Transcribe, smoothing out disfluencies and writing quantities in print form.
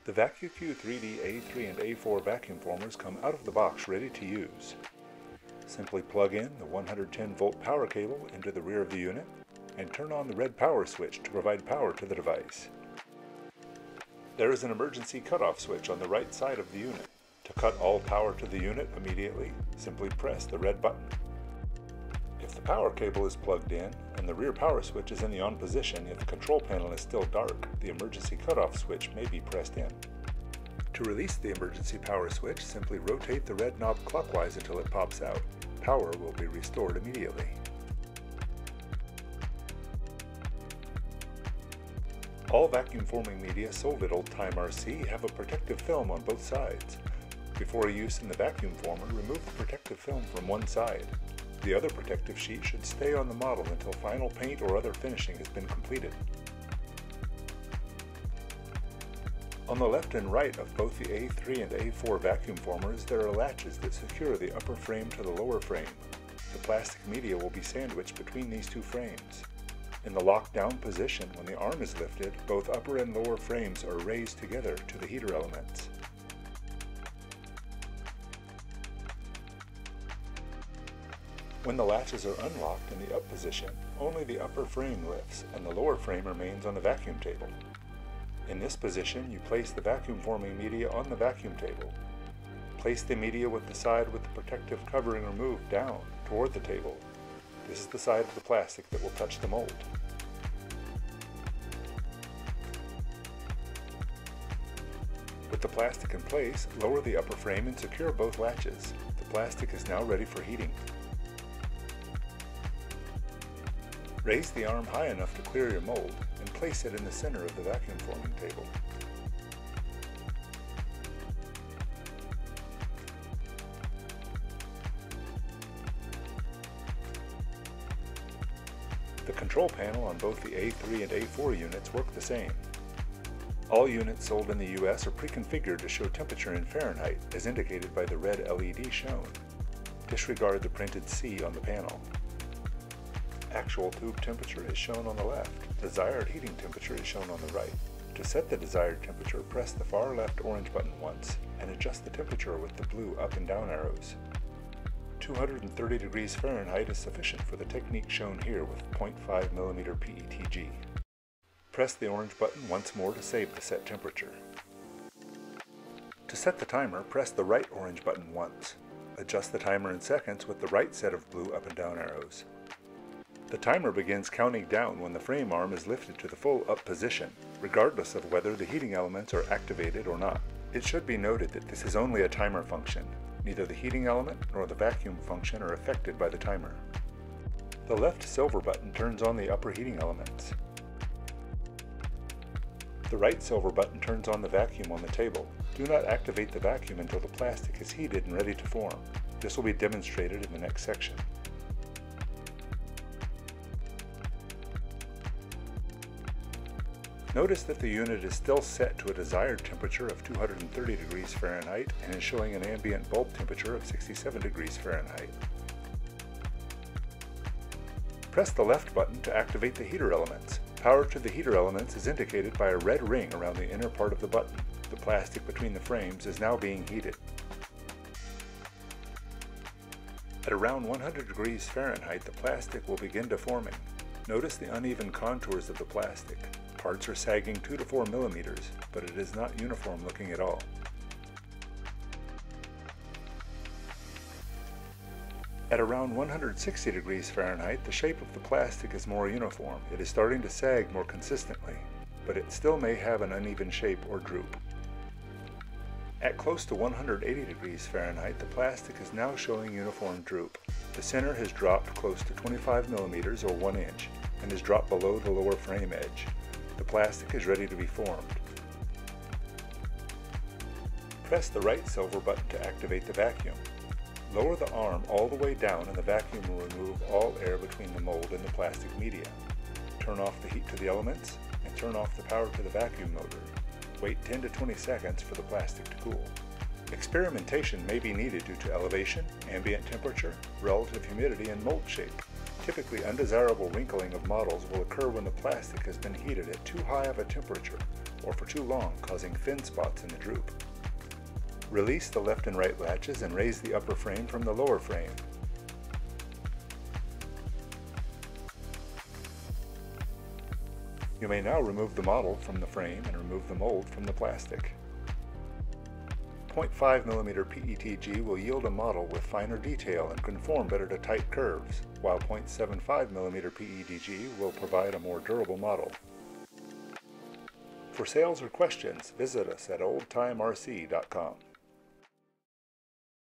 The Vacucu3D A3 and A4 vacuum formers come out of the box ready to use. Simply plug in the 110 volt power cable into the rear of the unit and turn on the red power switch to provide power to the device. There is an emergency cutoff switch on the right side of the unit. To cut all power to the unit immediately, simply press the red button. If the power cable is plugged in and the rear power switch is in the on position, if the control panel is still dark, the emergency cutoff switch may be pressed in. To release the emergency power switch, simply rotate the red knob clockwise until it pops out. Power will be restored immediately. All vacuum forming media sold at Old Time RC have a protective film on both sides. Before use in the vacuum former, remove the protective film from one side. The other protective sheet should stay on the model until final paint or other finishing has been completed. On the left and right of both the A3 and A4 vacuum formers, there are latches that secure the upper frame to the lower frame. The plastic media will be sandwiched between these two frames. In the lockdown position, when the arm is lifted, both upper and lower frames are raised together to the heater elements. When the latches are unlocked in the up position, only the upper frame lifts and the lower frame remains on the vacuum table. In this position, you place the vacuum forming media on the vacuum table. Place the media with the side with the protective covering removed down toward the table. This is the side of the plastic that will touch the mold. With the plastic in place, lower the upper frame and secure both latches. The plastic is now ready for heating. Raise the arm high enough to clear your mold and place it in the center of the vacuum forming table. The control panel on both the A3 and A4 units work the same. All units sold in the US are pre-configured to show temperature in Fahrenheit as indicated by the red LED shown. Disregard the printed C on the panel. Actual tube temperature is shown on the left. Desired heating temperature is shown on the right. To set the desired temperature, press the far left orange button once and adjust the temperature with the blue up and down arrows. 230 degrees Fahrenheit is sufficient for the technique shown here with 0.5 mm PETG. Press the orange button once more to save the set temperature. To set the timer, press the right orange button once. Adjust the timer in seconds with the right set of blue up and down arrows. The timer begins counting down when the frame arm is lifted to the full up position, regardless of whether the heating elements are activated or not. It should be noted that this is only a timer function. Neither the heating element nor the vacuum function are affected by the timer. The left silver button turns on the upper heating elements. The right silver button turns on the vacuum on the table. Do not activate the vacuum until the plastic is heated and ready to form. This will be demonstrated in the next section. Notice that the unit is still set to a desired temperature of 230 degrees Fahrenheit and is showing an ambient bulb temperature of 67 degrees Fahrenheit. Press the left button to activate the heater elements. Power to the heater elements is indicated by a red ring around the inner part of the button. The plastic between the frames is now being heated. At around 100 degrees Fahrenheit, the plastic will begin deforming. Notice the uneven contours of the plastic. Parts are sagging 2 to 4 millimeters, but it is not uniform looking at all. At around 160 degrees Fahrenheit, the shape of the plastic is more uniform. It is starting to sag more consistently, but it still may have an uneven shape or droop. At close to 180 degrees Fahrenheit, the plastic is now showing uniform droop. The center has dropped close to 25 millimeters or 1 inch and is dropped below the lower frame edge. The plastic is ready to be formed. Press the right silver button to activate the vacuum. Lower the arm all the way down and the vacuum will remove all air between the mold and the plastic media. Turn off the heat to the elements and turn off the power to the vacuum motor. Wait 10 to 20 seconds for the plastic to cool. Experimentation may be needed due to elevation, ambient temperature, relative humidity, and mold shape. Typically, undesirable wrinkling of models will occur when the plastic has been heated at too high of a temperature or for too long, causing thin spots in the droop. Release the left and right latches and raise the upper frame from the lower frame. You may now remove the model from the frame and remove the mold from the plastic. 0.5mm PETG will yield a model with finer detail and conform better to tight curves, while 0.75mm PETG will provide a more durable model. For sales or questions, visit us at oldtimerc.com.